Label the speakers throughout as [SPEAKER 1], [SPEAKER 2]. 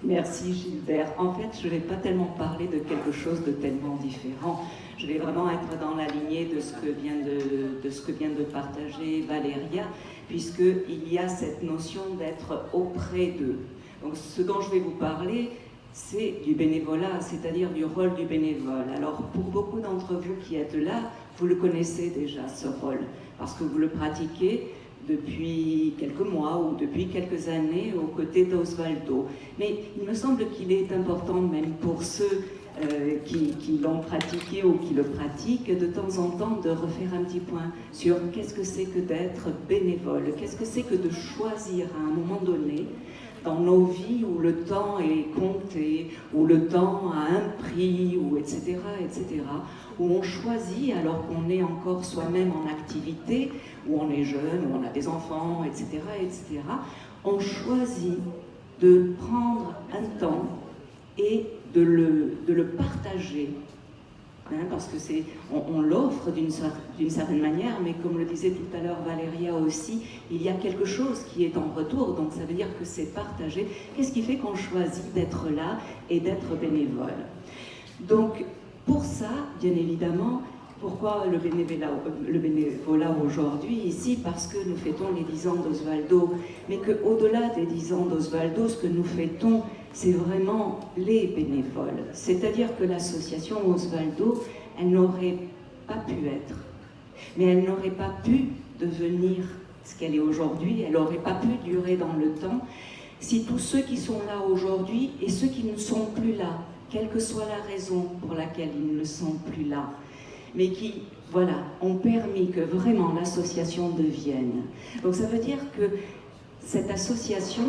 [SPEAKER 1] Merci Gilbert. En fait, je ne vais pas tellement parler de quelque chose de tellement différent. Je vais vraiment être dans la lignée de ce que vient de partager Valéria, puisqu'il y a cette notion d'être auprès d'eux. Donc ce dont je vais vous parler, c'est du bénévolat, c'est-à-dire du rôle du bénévole. Alors pour beaucoup d'entre vous qui êtes là, vous le connaissez déjà, ce rôle, parce que vous le pratiquez depuis quelques mois ou depuis quelques années aux côtés d'Osvaldo. Mais il me semble qu'il est important, même pour ceux qui l'ont pratiqué ou qui le pratiquent, de temps en temps de refaire un petit point sur qu'est-ce que c'est que d'être bénévole, qu'est-ce que c'est que de choisir à un moment donné dans nos vies où le temps est compté, où le temps a un prix, ou etc., où on choisit alors qu'on est encore soi-même en activité, où on est jeune, où on a des enfants, etc., on choisit de prendre un temps et de le partager. Parce que on l'offre d'une certaine manière, mais comme le disait tout à l'heure Valéria aussi, il y a quelque chose qui est en retour, donc ça veut dire que c'est partagé. Qu'est-ce qui fait qu'on choisit d'être là et d'être bénévole? Donc pour ça, bien évidemment, pourquoi le bénévolat aujourd'hui ici? Parce que nous fêtons les 10 ans d'Osvaldo, mais qu'au-delà des 10 ans d'Osvaldo, ce que nous fêtons, c'est vraiment les bénévoles. C'est-à-dire que l'association Osvaldo, elle n'aurait pas pu être, mais elle n'aurait pas pu devenir ce qu'elle est aujourd'hui, elle n'aurait pas pu durer dans le temps, si tous ceux qui sont là aujourd'hui et ceux qui ne sont plus là, quelle que soit la raison pour laquelle ils ne sont plus là, mais qui, voilà, ont permis que vraiment l'association devienne. Donc ça veut dire que cette association,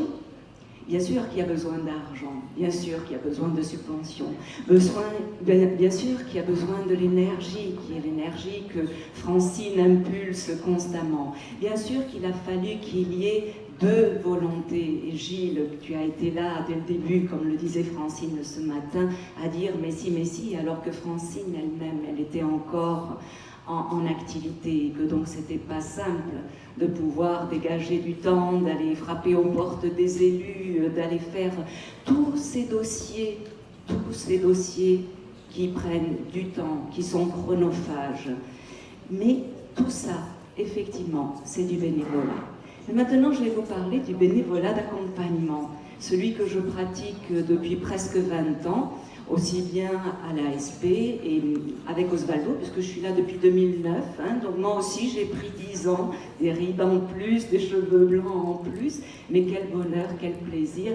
[SPEAKER 1] bien sûr qu'il y a besoin d'argent, bien sûr qu'il y a besoin de subventions, bien sûr qu'il y a besoin de l'énergie, qui est l'énergie que Francine impulse constamment. Bien sûr qu'il a fallu qu'il y ait deux volontés. Et Gilles, tu as été là dès le début, comme le disait Francine ce matin, à dire mais si, alors que Francine elle-même, elle était encore en activité, et que donc c'était pas simple de pouvoir dégager du temps, d'aller frapper aux portes des élus, d'aller faire tous ces dossiers qui prennent du temps, qui sont chronophages. Mais tout ça, effectivement, c'est du bénévolat. Et maintenant, je vais vous parler du bénévolat d'accompagnement, celui que je pratique depuis presque 20 ans, aussi bien à l'ASP et avec Osvaldo, puisque je suis là depuis 2009. Donc moi aussi, j'ai pris 10 ans, des rides en plus, des cheveux blancs en plus. Mais quel bonheur, quel plaisir.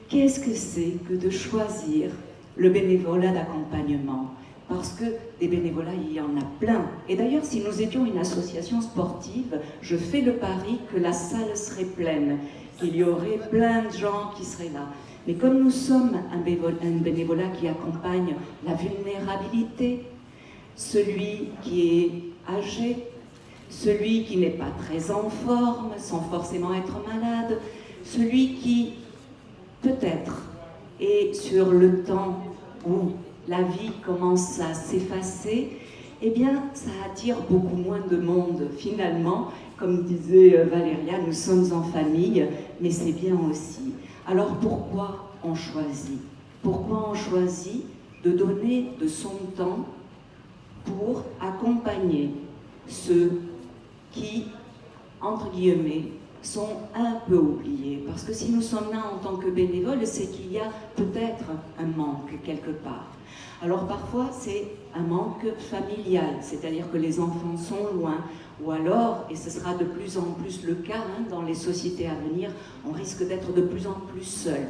[SPEAKER 1] Qu'est-ce que c'est que de choisir le bénévolat d'accompagnement? Parce que des bénévolats, il y en a plein. Et d'ailleurs, si nous étions une association sportive, je fais le pari que la salle serait pleine, qu'il y aurait plein de gens qui seraient là. Mais comme nous sommes un bénévolat qui accompagne la vulnérabilité, celui qui est âgé, celui qui n'est pas très en forme, sans forcément être malade, celui qui, peut-être, est sur le temps où la vie commence à s'effacer, eh bien, ça attire beaucoup moins de monde. Finalement, comme disait Valéria, nous sommes en famille, mais c'est bien aussi. Alors pourquoi on choisit? Pourquoi on choisit de donner de son temps pour accompagner ceux qui, entre guillemets, sont un peu oubliés? Parce que si nous sommes là en tant que bénévoles, c'est qu'il y a peut-être un manque quelque part. Alors parfois c'est un manque familial, c'est-à-dire que les enfants sont loin, ou alors, et ce sera de plus en plus le cas dans les sociétés à venir, on risque d'être de plus en plus seul.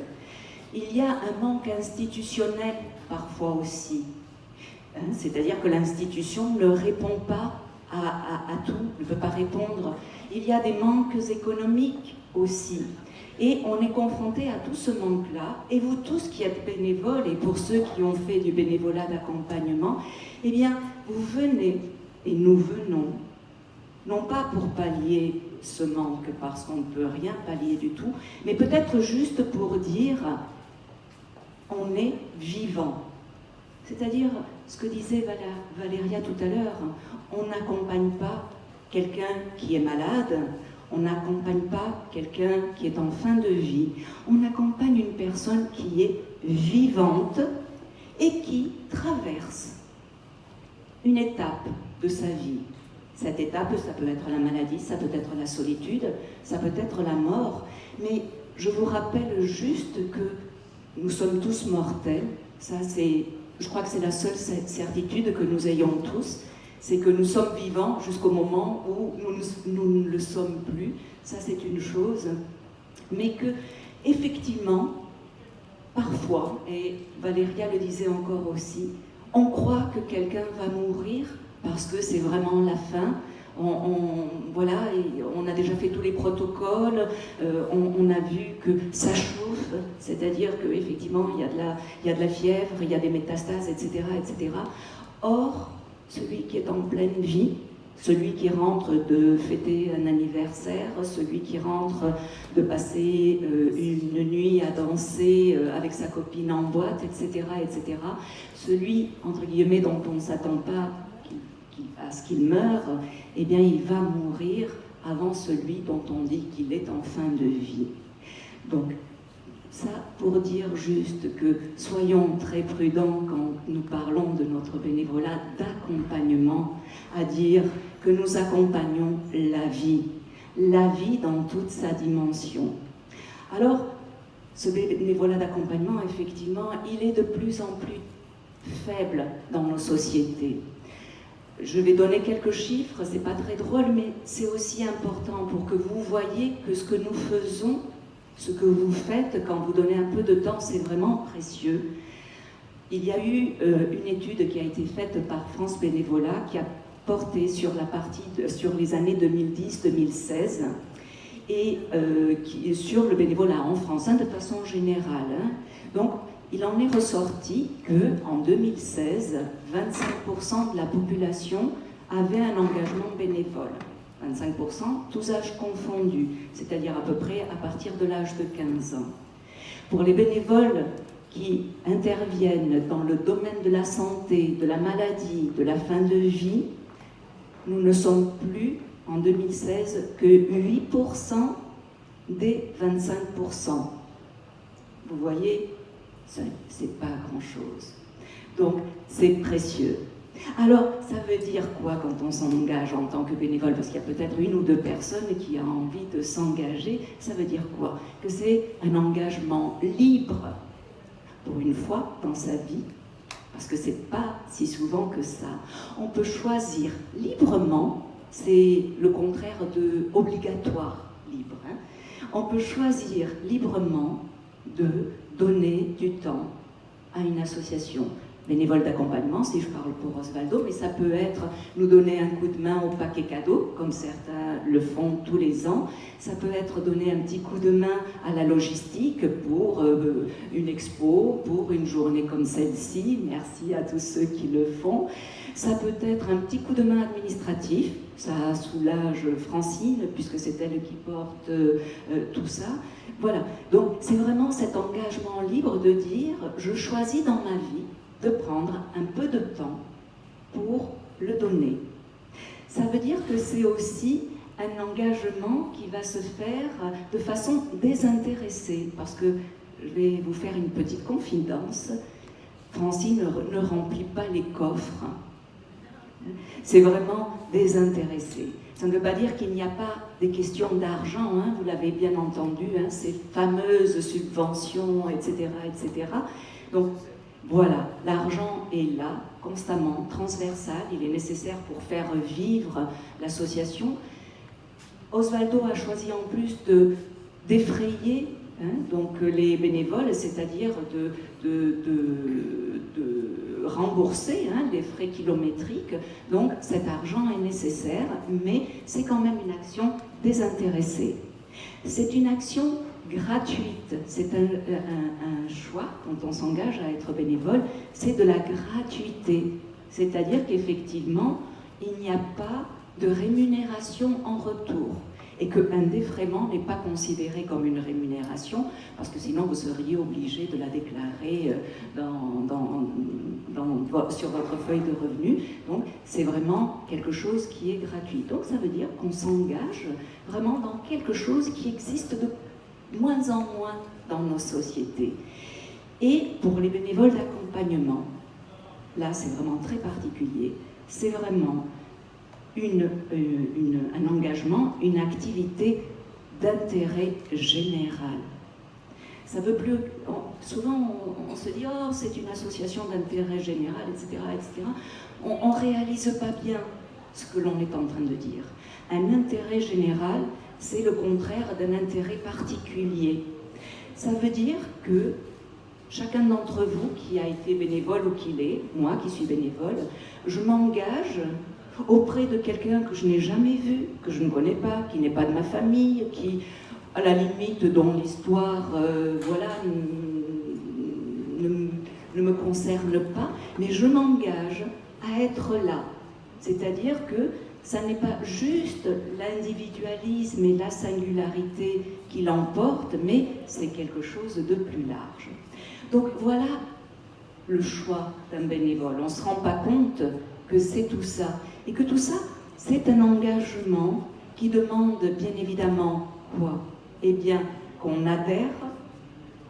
[SPEAKER 1] Il y a un manque institutionnel parfois aussi, c'est-à-dire que l'institution ne répond pas à tout, ne peut pas répondre. Il y a des manques économiques aussi. Et on est confronté à tout ce manque-là. Et vous tous qui êtes bénévoles, et pour ceux qui ont fait du bénévolat d'accompagnement, eh bien, vous venez, et nous venons, non pas pour pallier ce manque, parce qu'on ne peut rien pallier du tout, mais peut-être juste pour dire, on est vivant. C'est-à-dire, ce que disait Valéria tout à l'heure, on n'accompagne pas quelqu'un qui est malade, On n'accompagne pas quelqu'un qui est en fin de vie, on accompagne une personne qui est vivante et qui traverse une étape de sa vie. Cette étape, ça peut être la maladie, ça peut être la solitude, ça peut être la mort, mais je vous rappelle juste que nous sommes tous mortels. Ça, je crois que c'est la seule certitude que nous ayons tous, c'est que nous sommes vivants jusqu'au moment où nous ne le sommes plus. Ça, c'est une chose, mais que, effectivement, parfois, et Valéria le disait encore aussi, on croit que quelqu'un va mourir parce que c'est vraiment la fin. Voilà, on a déjà fait tous les protocoles, on a vu que ça chauffe, c'est-à-dire qu'effectivement, il y a de la fièvre, il y a des métastases, etc., etc. Or, celui qui est en pleine vie, celui qui rentre de fêter un anniversaire, celui qui rentre de passer une nuit à danser avec sa copine en boîte, etc., etc., celui, entre guillemets, dont on ne s'attend pas à ce qu'il meure, eh bien, il va mourir avant celui dont on dit qu'il est en fin de vie. Donc, ça pour dire juste que soyons très prudents quand nous parlons de notre bénévolat d'accompagnement, à dire que nous accompagnons la vie dans toute sa dimension. Alors, ce bénévolat d'accompagnement, effectivement, il est de plus en plus faible dans nos sociétés. Je vais donner quelques chiffres, c'est pas très drôle, mais c'est aussi important pour que vous voyez que ce que nous faisons, ce que vous faites quand vous donnez un peu de temps, c'est vraiment précieux. Il y a eu une étude qui a été faite par France Bénévolat qui a porté sur sur les années 2010-2016 et sur le bénévolat en France, de façon générale. Donc, il en est ressorti qu'en 2016, 25% de la population avait un engagement bénévole. 25%, tous âges confondus, c'est-à-dire à peu près à partir de l'âge de 15 ans. Pour les bénévoles qui interviennent dans le domaine de la santé, de la maladie, de la fin de vie, nous ne sommes plus, en 2016, que 8% des 25%. Vous voyez, c'est pas grand-chose. Donc, c'est précieux. Alors, ça veut dire quoi quand on s'engage en tant que bénévole? Parce qu'il y a peut-être une ou deux personnes qui ont envie de s'engager. Ça veut dire quoi? Que c'est un engagement libre, pour une fois dans sa vie, parce que c'est pas si souvent que ça. On peut choisir librement, c'est le contraire de obligatoire, libre. On peut choisir librement de donner du temps à une association. Bénévole d'accompagnement, si je parle pour Osvaldo, mais ça peut être nous donner un coup de main au paquet cadeau, comme certains le font tous les ans. Ça peut être donner un petit coup de main à la logistique pour une expo, pour une journée comme celle-ci. Merci à tous ceux qui le font. Ça peut être un petit coup de main administratif. Ça soulage Francine, puisque c'est elle qui porte tout ça. Voilà. Donc, c'est vraiment cet engagement libre de dire « je choisis dans ma vie de prendre un peu de temps pour le donner ». Ça veut dire que c'est aussi un engagement qui va se faire de façon désintéressée, parce que je vais vous faire une petite confidence, Francine ne remplit pas les coffres, c'est vraiment désintéressé. Ça ne veut pas dire qu'il n'y a pas des questions d'argent, vous l'avez bien entendu, ces fameuses subventions, etc., etc. Donc, voilà, l'argent est là, constamment, transversal, il est nécessaire pour faire vivre l'association. Osvaldo a choisi en plus d'effrayer donc les bénévoles, c'est-à-dire de rembourser les frais kilométriques. Donc cet argent est nécessaire, mais c'est quand même une action désintéressée. C'est une action gratuite, c'est un choix quand on s'engage à être bénévole, c'est de la gratuité, c'est-à-dire qu'effectivement il n'y a pas de rémunération en retour, et qu'un défraiement n'est pas considéré comme une rémunération, parce que sinon vous seriez obligé de la déclarer sur votre feuille de revenus. Donc c'est vraiment quelque chose qui est gratuit. Donc ça veut dire qu'on s'engage vraiment dans quelque chose qui existe de moins en moins dans nos sociétés. Et pour les bénévoles d'accompagnement, là c'est vraiment très particulier, c'est vraiment un engagement, une activité d'intérêt général. Ça veut plus... souvent on se dit « oh, c'est une association d'intérêt général, etc. etc. » On ne réalise pas bien ce que l'on est en train de dire. Un intérêt général, c'est le contraire d'un intérêt particulier. Ça veut dire que chacun d'entre vous qui a été bénévole ou qui l'est, moi qui suis bénévole, je m'engage auprès de quelqu'un que je n'ai jamais vu, que je ne connais pas, qui n'est pas de ma famille, qui, à la limite, dont l'histoire ne me concerne pas, mais je m'engage à être là. C'est-à-dire que ça n'est pas juste l'individualisme et la singularité qui l'emportent, mais c'est quelque chose de plus large. Donc voilà le choix d'un bénévole. On ne se rend pas compte que c'est tout ça. Et que tout ça, c'est un engagement qui demande bien évidemment quoi? Eh bien, qu'on adhère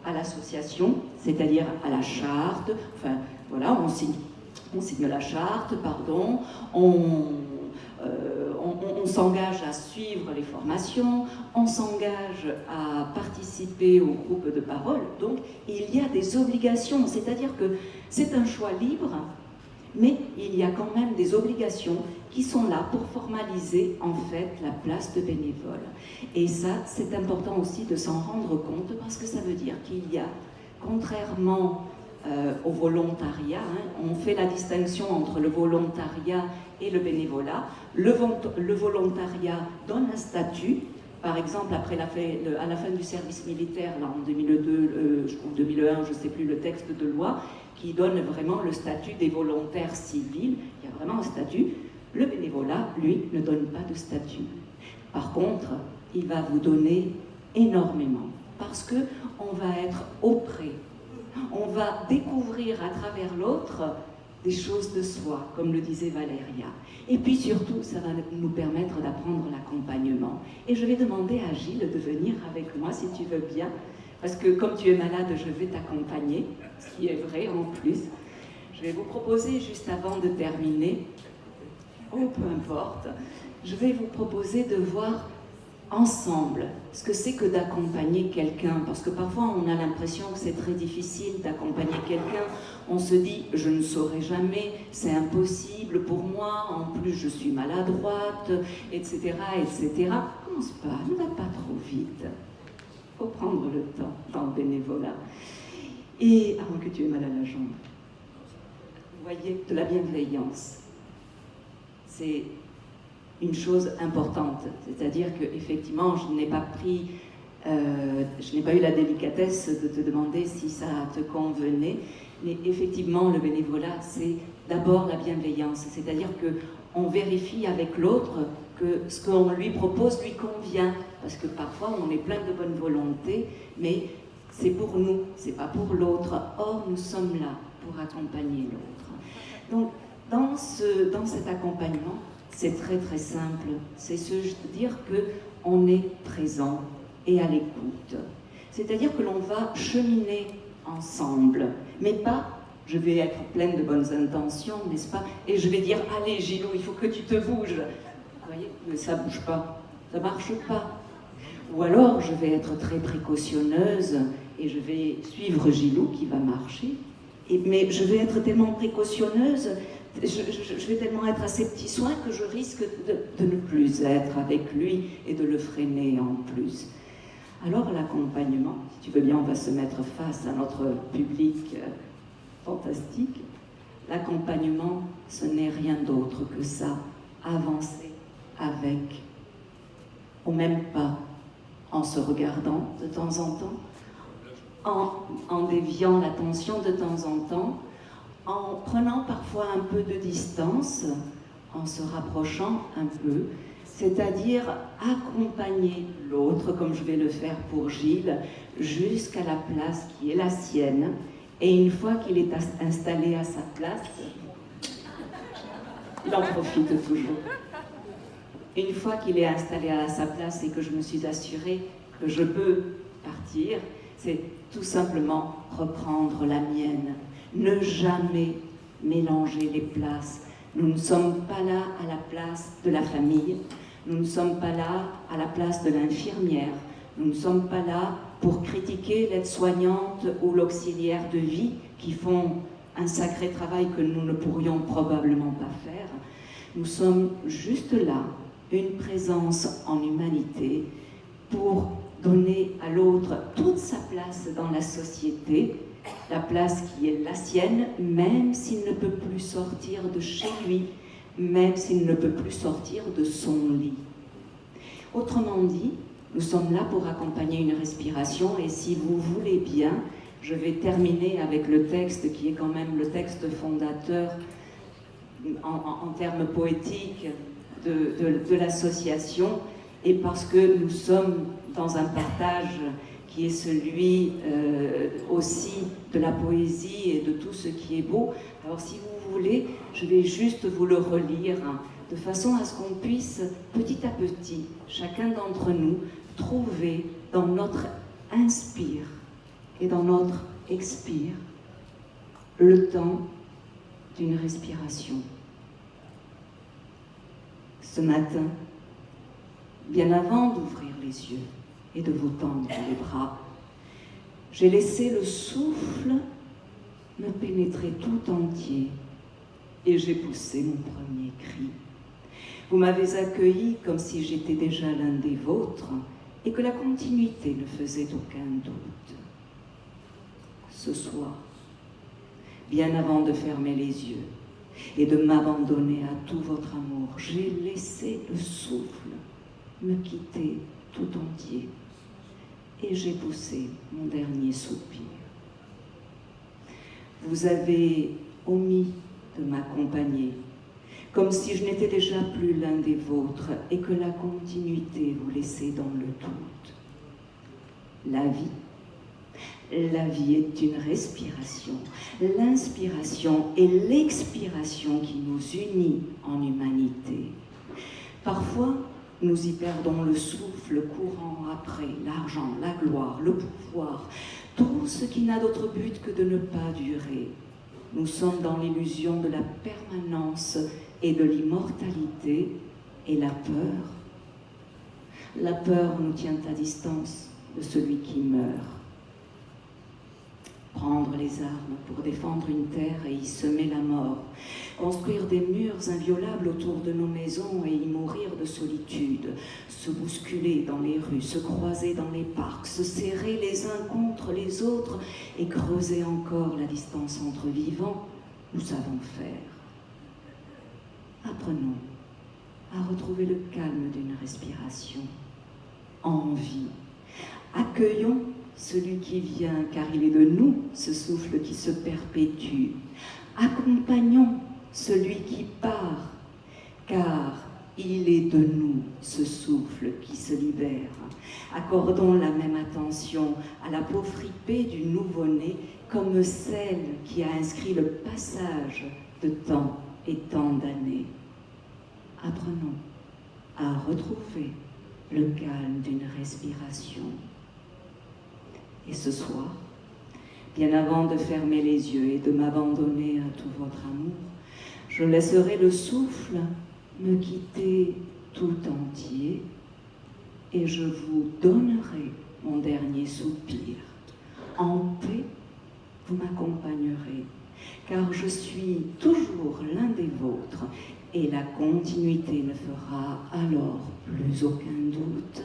[SPEAKER 1] à l'association, c'est-à-dire à la charte, enfin voilà, on signe la charte, pardon, on s'engage à suivre les formations, on s'engage à participer au groupe de parole, donc il y a des obligations, c'est-à-dire que c'est un choix libre, mais il y a quand même des obligations qui sont là pour formaliser en fait la place de bénévole. Et ça, c'est important aussi de s'en rendre compte parce que ça veut dire qu'il y a, contrairement au volontariat, on fait la distinction entre le volontariat et le bénévolat. Le volontariat donne un statut. Par exemple, à la fin du service militaire, là, en 2002 ou 2001, je ne sais plus le texte de loi, qui donne vraiment le statut des volontaires civils. Il y a vraiment un statut. Le bénévolat, lui, ne donne pas de statut. Par contre, il va vous donner énormément, parce qu'on va être auprès. On va découvrir à travers l'autre des choses de soi, comme le disait Valéria. Et puis surtout, ça va nous permettre d'apprendre l'accompagnement. Et je vais demander à Gilles de venir avec moi, si tu veux bien, parce que comme tu es malade, je vais t'accompagner, ce qui est vrai en plus. Je vais vous proposer, juste avant de terminer, peu importe, je vais vous proposer de voir ensemble ce que c'est que d'accompagner quelqu'un, parce que parfois on a l'impression que c'est très difficile d'accompagner quelqu'un, on se dit je ne saurai jamais, c'est impossible pour moi, en plus je suis maladroite, etc. etc. Commence pas, ne va pas trop vite, faut prendre le temps dans le bénévolat. Et avant que tu aies mal à la jambe, vous voyez, de la bienveillance, c'est une chose importante, c'est-à-dire qu'effectivement, je n'ai pas eu la délicatesse de te demander si ça te convenait, mais effectivement, le bénévolat, c'est d'abord la bienveillance, c'est-à-dire qu'on vérifie avec l'autre que ce qu'on lui propose lui convient, parce que parfois, on est plein de bonne volonté, mais c'est pour nous, c'est pas pour l'autre. Or, nous sommes là pour accompagner l'autre. Donc, dans cet accompagnement, c'est très très simple, c'est se dire qu'on est présent et à l'écoute. C'est-à-dire que l'on va cheminer ensemble, mais pas je vais être pleine de bonnes intentions, n'est-ce pas? Et je vais dire, allez Gilou, il faut que tu te bouges. Vous voyez, mais ça ne bouge pas, ça ne marche pas. Ou alors je vais être très précautionneuse et je vais suivre Gilou qui va marcher, mais je vais être tellement précautionneuse, je vais tellement être à ses petits soins que je risque de ne plus être avec lui et de le freiner en plus. Alors l'accompagnement, si tu veux bien, on va se mettre face à notre public fantastique. L'accompagnement, ce n'est rien d'autre que ça, avancer avec, au même pas, en se regardant de temps en temps, en déviant l'attention de temps en temps, en prenant parfois un peu de distance, en se rapprochant un peu. c'est-à-dire accompagner l'autre, comme je vais le faire pour Gilles, jusqu'à la place qui est la sienne. Et une fois qu'il est installé à sa place, il en profite toujours. Une fois qu'il est installé à sa place et que je me suis assurée que je peux partir, c'est tout simplement reprendre la mienne. Ne jamais mélanger les places. Nous ne sommes pas là à la place de la famille, nous ne sommes pas là à la place de l'infirmière, nous ne sommes pas là pour critiquer l'aide-soignante ou l'auxiliaire de vie qui font un sacré travail que nous ne pourrions probablement pas faire. Nous sommes juste là, une présence en humanité, pour donner à l'autre toute sa place dans la société, la place qui est la sienne, même s'il ne peut plus sortir de chez lui, même s'il ne peut plus sortir de son lit. Autrement dit, nous sommes là pour accompagner une respiration, et si vous voulez bien, je vais terminer avec le texte qui est quand même le texte fondateur en termes poétiques de l'association, et parce que nous sommes dans un partage qui est celui aussi de la poésie et de tout ce qui est beau. Alors si vous voulez, je vais juste vous le relire, de façon à ce qu'on puisse petit à petit, chacun d'entre nous, trouver dans notre inspire et dans notre expire le temps d'une respiration. Ce matin, bien avant d'ouvrir les yeux et de vous tendre les bras, j'ai laissé le souffle me pénétrer tout entier et j'ai poussé mon premier cri. Vous m'avez accueilli comme si j'étais déjà l'un des vôtres et que la continuité ne faisait aucun doute. Ce soir, bien avant de fermer les yeux et de m'abandonner à tout votre amour, j'ai laissé le souffle me quitter tout entier et j'ai poussé mon dernier soupir. Vous avez omis de m'accompagner, comme si je n'étais déjà plus l'un des vôtres et que la continuité vous laissait dans le doute. La vie est une respiration, l'inspiration et l'expiration qui nous unit en humanité. Parfois, nous y perdons le souffle, courant après l'argent, la gloire, le pouvoir, tout ce qui n'a d'autre but que de ne pas durer. Nous sommes dans l'illusion de la permanence et de l'immortalité, et la peur nous tient à distance de celui qui meurt. Prendre les armes pour défendre une terre et y semer la mort, construire des murs inviolables autour de nos maisons et y mourir de solitude, se bousculer dans les rues, se croiser dans les parcs, se serrer les uns contre les autres et creuser encore la distance entre vivants, nous savons faire. Apprenons à retrouver le calme d'une respiration en vie. Accueillons celui qui vient, car il est de nous, ce souffle qui se perpétue. Accompagnons celui qui part, car il est de nous, ce souffle qui se libère. Accordons la même attention à la peau fripée du nouveau-né, comme celle qui a inscrit le passage de temps et tant d'années. Apprenons à retrouver le calme d'une respiration. Et ce soir, bien avant de fermer les yeux et de m'abandonner à tout votre amour, je laisserai le souffle me quitter tout entier et je vous donnerai mon dernier soupir. En paix, vous m'accompagnerez, car je suis toujours l'un des vôtres et la continuité ne fera alors plus aucun doute.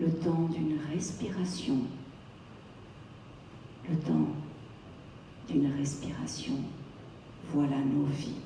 [SPEAKER 1] Le temps d'une respiration. Le temps d'une respiration, voilà nos vies.